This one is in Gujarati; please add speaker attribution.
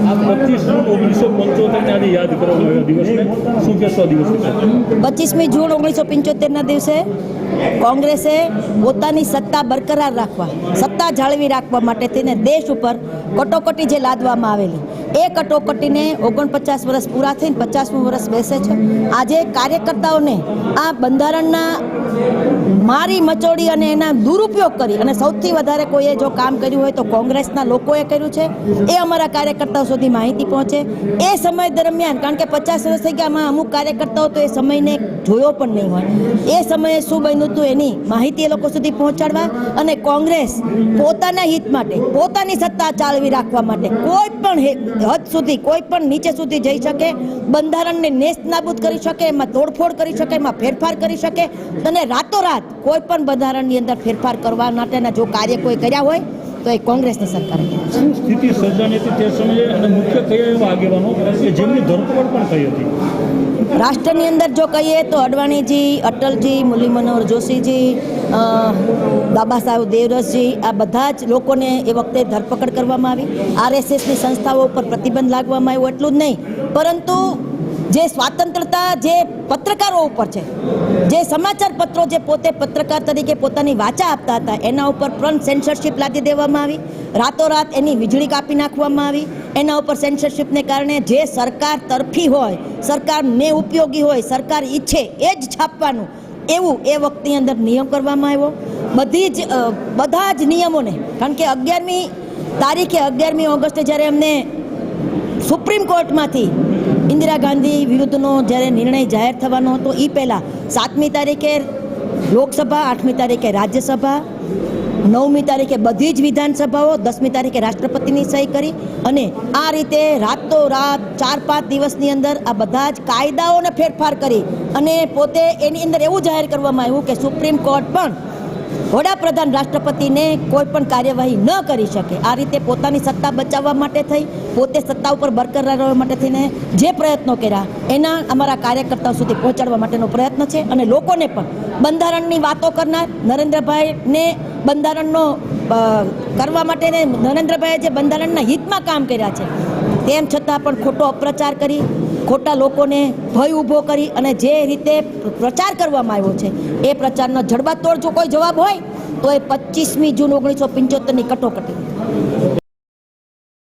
Speaker 1: 25 જૂન 1975 આજે યાદ કરવામાં આવ્યો દિવસને શું કહેશો આ દિવસ વિશે?
Speaker 2: 25મી જૂન 1975ના દિવસે કોંગ્રેસે પોતાની સત્તા બરકરાર રાખવા, સત્તા જાળવી રાખવા માટે થઈને દેશ ઉપર કટોકટી જે લાદવામાં આવેલી, એ કટોકટીને 49 વર્ષ પૂરા થઈને 50મું વર્ષ બેસે છે. આજે કાર્યકર્તાઓને આ બંધારણના મારી મચોડી અને એના દુરુપયોગ કરી અને સૌથી વધારે કોઈએ જો કામ કર્યું હોય તો કોંગ્રેસના લોકોએ કર્યું છે. એ અમારા કાર્યકર્તાઓ સુધી માહિતી પહોંચે એ સમય દરમિયાન, કારણ કે 50 વર્ષ થઈ ગયા, આમાં અમુક કાર્યકર્તાઓ તો એ સમયને જોયો પણ નહીં હોય. એ સમયે શું બન્યું હતું એની માહિતી એ લોકો સુધી પહોંચાડવા અને કોંગ્રેસ પોતાના હિત માટે, પોતાની સત્તા ચાલવી રાખવા માટે કોઈ પણ હદ સુધી, કોઈ પણ નીચે સુધી જઈ શકે, બંધારણને નેસ્ત નાબૂદ કરી શકે, એમાં તોડફોડ કરી શકે, એમાં ફેરફાર કરી શકે અને રાતોરાત કોઈ પણ બંધારણની અંદર ફેરફાર કરવા માટેના જો કાર્ય કોઈ કર્યા હોય તો એ કોંગ્રેસની સરકારે કર્યું છે.
Speaker 1: શું સ્થિતિ સર્જાની હતી તે સમયે અને મુખ્ય કયા એવા આગેવાનો કે જેમની ધરપકડ પણ થઈ હતી?
Speaker 2: રાષ્ટ્રની અંદર જો કહીએ તો અડવાણીજી, અટલજી, મુરલી મનોહર જોશીજી, બાબા સાહેબ દેવરસજી, આ બધા જ લોકોને એ વખતે ધરપકડ કરવામાં આવી. RSSની સંસ્થાઓ ઉપર પ્રતિબંધ લાગવામાં આવ્યો. એટલું જ નહીં, પરંતુ જે સ્વાતંત્રતા જે પત્રકારો ઉપર છે, જે સમાચાર પત્રો જે પોતે પત્રકાર તરીકે પોતાની વાચા આપતા હતા, એના ઉપર પણ સેન્સરશિપ લાદી દેવામાં આવી. રાતોરાત એની વીજળી કાપી નાખવામાં આવી. એના ઉપર સેન્સરશિપને કારણે જે સરકાર તરફી હોય, સરકારને ઉપયોગી હોય, સરકાર ઈચ્છે એ જ છાપવાનું, એવું એ વખતની અંદર નિયમ કરવામાં આવ્યો. બધા જ નિયમોને, કારણ કે 11મી તારીખે 11મી ઓગસ્ટે જ્યારે અમને સુપ્રીમ કોર્ટમાંથી ઇન્દિરા ગાંધી વિરુદ્ધનો જ્યારે નિર્ણય જાહેર થવાનો હતો, એ પહેલાં 7મી તારીખે લોકસભા, 8મી તારીખે રાજ્યસભા, 9મી તારીખે બધી જ વિધાનસભાઓ, 10મી તારીખે રાષ્ટ્રપતિની સહી કરી અને આ રીતે રાતોરાત 4-5 દિવસની અંદર આ બધા જ કાયદાઓને ફેરફાર કરી અને પોતે એની અંદર એવું જાહેર કરવામાં આવ્યું કે સુપ્રીમ કોર્ટ પણ વડાપ્રધાન રાષ્ટ્રપતિને કોઈ પણ કાર્યવાહી ન કરી શકે. આ રીતે પોતાની સત્તા બચાવવા માટે થઈ, પોતે સત્તા ઉપર બરકરાર રહેવા માટે થઈને જે પ્રયત્નો કર્યા એના અમારા કાર્યકર્તાઓ સુધી પહોંચાડવા માટેનો પ્રયત્ન છે. અને લોકોને પણ બંધારણની વાતો કરનાર નરેન્દ્રભાઈને બંધારણનો કરવા માટે નરેન્દ્રભાઈએ જે બંધારણના હિતમાં કામ કર્યા છે, તેમ છતાં પણ ખોટો અપપ્રચાર કરી, ખોટા લોકોને ભય ઊભો કરી અને જે રીતે પ્રચાર કરવામાં આવ્યો છે એ પ્રચારનો જડબાતોડ જો કોઈ જવાબ હોય તો એ 25મી જૂન 1975ની કટોકટી.